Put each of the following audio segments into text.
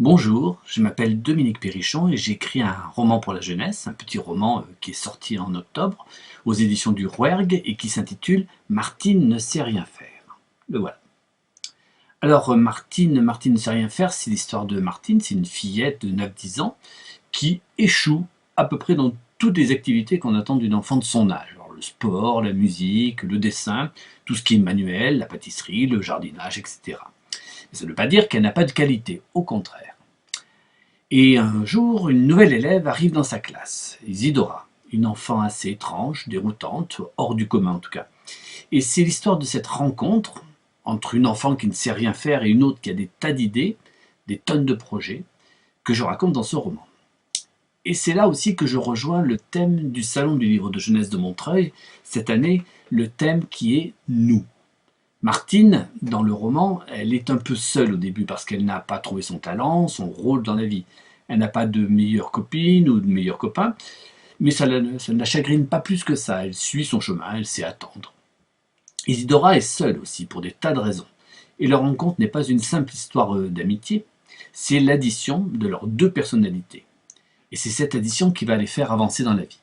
Bonjour, je m'appelle Dominique Perrichon et j'ai écrit un roman pour la jeunesse, un petit roman qui est sorti en octobre aux éditions du Rouergue et qui s'intitule Martine ne sait rien faire. Le voilà. Alors Martine ne sait rien faire, c'est l'histoire de Martine, c'est une fillette de 9-10 ans qui échoue à peu près dans toutes les activités qu'on attend d'une enfant de son âge. Alors, le sport, la musique, le dessin, tout ce qui est manuel, la pâtisserie, le jardinage, etc. Mais ça ne veut pas dire qu'elle n'a pas de qualité, au contraire. Et un jour, une nouvelle élève arrive dans sa classe, Isidora, une enfant assez étrange, déroutante, hors du commun en tout cas. Et c'est l'histoire de cette rencontre entre une enfant qui ne sait rien faire et une autre qui a des tas d'idées, des tonnes de projets, que je raconte dans ce roman. Et c'est là aussi que je rejoins le thème du Salon du livre de jeunesse de Montreuil, cette année, le thème qui est nous. Martine, dans le roman, elle est un peu seule au début parce qu'elle n'a pas trouvé son talent, son rôle dans la vie. Elle n'a pas de meilleure copine ou de meilleur copain, mais ça ne la chagrine pas plus que ça. Elle suit son chemin, elle sait attendre. Isidora est seule aussi pour des tas de raisons. Et leur rencontre n'est pas une simple histoire d'amitié, c'est l'addition de leurs deux personnalités. Et c'est cette addition qui va les faire avancer dans la vie.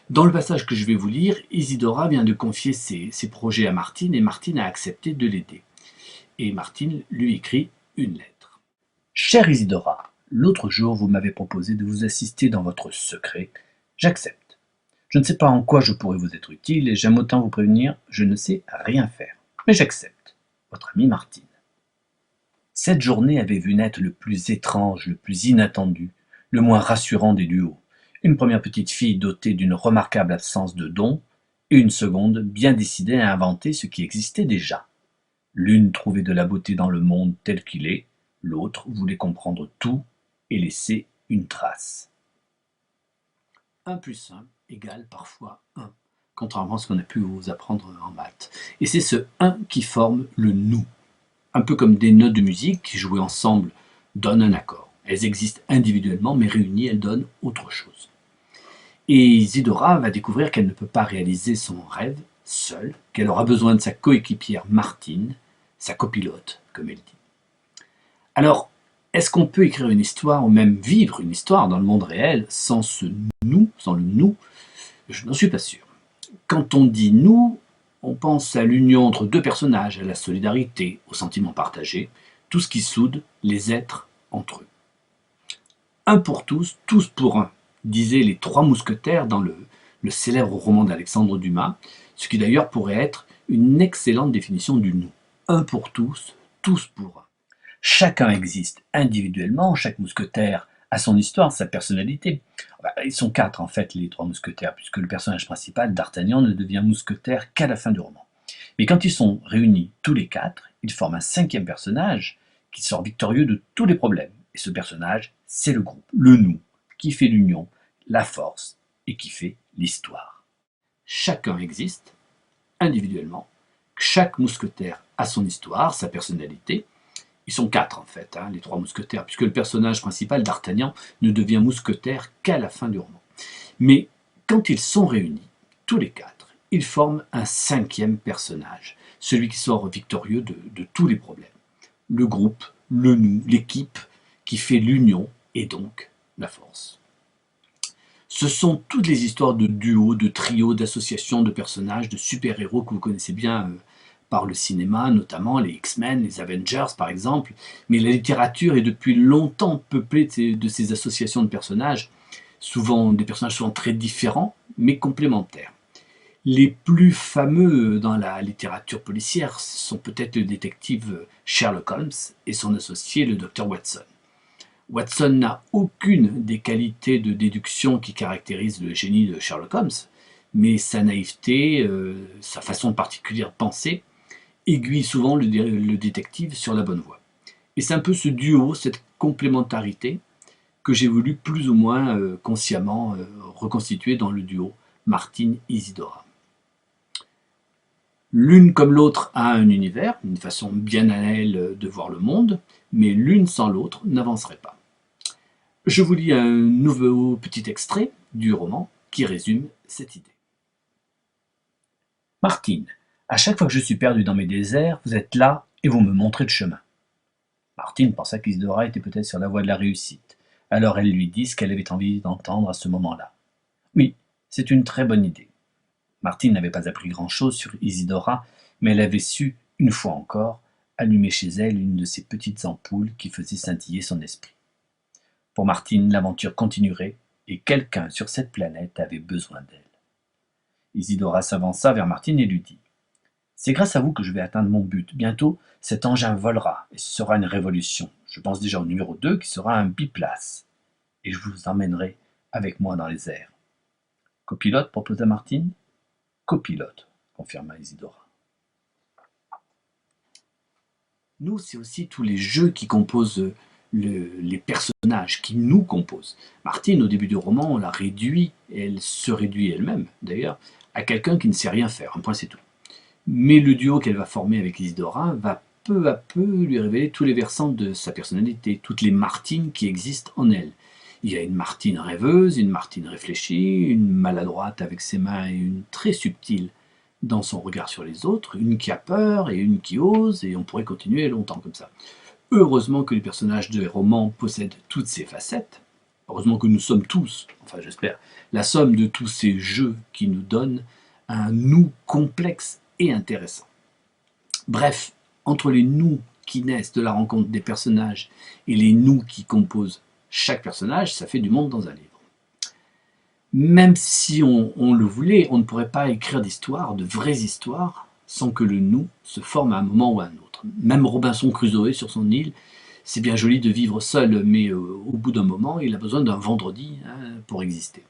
Dans le passage que je vais vous lire, Isidora vient de confier ses projets à Martine et Martine a accepté de l'aider. Et Martine lui écrit une lettre. Chère Isidora, l'autre jour vous m'avez proposé de vous assister dans votre secret. J'accepte. Je ne sais pas en quoi je pourrais vous être utile et j'aime autant vous prévenir, je ne sais rien faire. Mais j'accepte. Votre amie Martine. Cette journée avait vu naître le plus étrange, le plus inattendu, le moins rassurant des duos. Une première petite fille dotée d'une remarquable absence de dons, et une seconde bien décidée à inventer ce qui existait déjà. L'une trouvait de la beauté dans le monde tel qu'il est, l'autre voulait comprendre tout et laisser une trace. 1 plus 1 égale parfois 1, contrairement à ce qu'on a pu vous apprendre en maths. Et c'est ce 1 qui forme le nous. Un peu comme des notes de musique qui, jouées ensemble, donnent un accord. Elles existent individuellement, mais réunies, elles donnent autre chose. Et Isidora va découvrir qu'elle ne peut pas réaliser son rêve seule, qu'elle aura besoin de sa coéquipière Martine, sa copilote, comme elle dit. Alors, est-ce qu'on peut écrire une histoire ou même vivre une histoire dans le monde réel sans ce nous, sans le nous? Je n'en suis pas sûr. Quand on dit nous, on pense à l'union entre deux personnages, à la solidarité, au sentiment partagé, tout ce qui soude les êtres entre eux. Un pour tous pour un, disaient les trois mousquetaires dans le célèbre roman d'Alexandre Dumas, ce qui d'ailleurs pourrait être une excellente définition du nous. Un pour tous pour un. Chacun existe individuellement, chaque mousquetaire a son histoire, sa personnalité. Ils sont quatre en fait les trois mousquetaires, puisque le personnage principal, D'Artagnan, ne devient mousquetaire qu'à la fin du roman. Mais quand ils sont réunis tous les quatre, ils forment un cinquième personnage qui sort victorieux de tous les problèmes. Et ce personnage, c'est le groupe, le nous, qui fait l'union, la force et qui fait l'histoire. Chacun existe individuellement, chaque mousquetaire a son histoire, sa personnalité. Ils sont quatre en fait, les trois mousquetaires, puisque le personnage principal, D'Artagnan, ne devient mousquetaire qu'à la fin du roman. Mais quand ils sont réunis, tous les quatre, ils forment un cinquième personnage, celui qui sort victorieux de tous les problèmes. Le groupe, le nous, l'équipe, qui fait l'union et donc la force. Ce sont toutes les histoires de duos, de trios, d'associations de personnages, de super-héros que vous connaissez bien par le cinéma, notamment les X-Men, les Avengers par exemple, mais la littérature est depuis longtemps peuplée de ces associations de personnages, souvent des personnages souvent très différents, mais complémentaires. Les plus fameux dans la littérature policière sont peut-être le détective Sherlock Holmes et son associé le docteur Watson. Watson n'a aucune des qualités de déduction qui caractérisent le génie de Sherlock Holmes, mais sa naïveté, sa façon particulière de penser, aiguille souvent le détective sur la bonne voie. Et c'est un peu ce duo, cette complémentarité, que j'ai voulu plus ou moins consciemment reconstituer dans le duo Martine-Isidora. L'une comme l'autre a un univers, une façon bien à elle de voir le monde, mais l'une sans l'autre n'avancerait pas. Je vous lis un nouveau petit extrait du roman qui résume cette idée. Martine, à chaque fois que je suis perdu dans mes déserts, vous êtes là et vous me montrez le chemin. Martine pensa qu'Isidora était peut-être sur la voie de la réussite. Alors elle lui dit ce qu'elle avait envie d'entendre à ce moment-là. Oui, c'est une très bonne idée. Martine n'avait pas appris grand-chose sur Isidora, mais elle avait su, une fois encore, allumer chez elle une de ces petites ampoules qui faisaient scintiller son esprit. Pour Martine, l'aventure continuerait, et quelqu'un sur cette planète avait besoin d'elle. Isidora s'avança vers Martine et lui dit « C'est grâce à vous que je vais atteindre mon but. Bientôt, cet engin volera, et ce sera une révolution. Je pense déjà au numéro 2 qui sera un biplace, et je vous emmènerai avec moi dans les airs. » Copilote, proposa Martine. Copilote, confirma Isidora. Nous, c'est aussi tous les jeux qui composent les personnages, qui nous composent. Martine, au début du roman, on l'a réduit, et elle se réduit elle-même, d'ailleurs, à quelqu'un qui ne sait rien faire, un point c'est tout. Mais le duo qu'elle va former avec Isidora va peu à peu lui révéler tous les versants de sa personnalité, toutes les Martines qui existent en elle. Il y a une Martine rêveuse, une Martine réfléchie, une maladroite avec ses mains et une très subtile dans son regard sur les autres, une qui a peur et une qui ose, et on pourrait continuer longtemps comme ça. Heureusement que les personnages de romans possèdent toutes ces facettes. Heureusement que nous sommes tous, enfin j'espère, la somme de tous ces jeux qui nous donnent un nous complexe et intéressant. Bref, entre les nous qui naissent de la rencontre des personnages et les nous qui composent chaque personnage, ça fait du monde dans un livre. Même si on le voulait, on ne pourrait pas écrire d'histoires, de vraies histoires, sans que le nous se forme à un moment ou à un autre. Même Robinson Crusoe sur son île, c'est bien joli de vivre seul, mais au bout d'un moment, il a besoin d'un vendredi pour exister.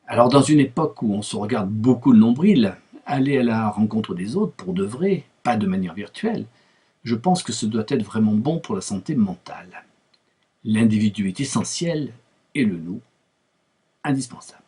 Alors dans une époque où on se regarde beaucoup le nombril, aller à la rencontre des autres pour de vrai, pas de manière virtuelle, je pense que ce doit être vraiment bon pour la santé mentale. L'individu est essentiel et le nous indispensable.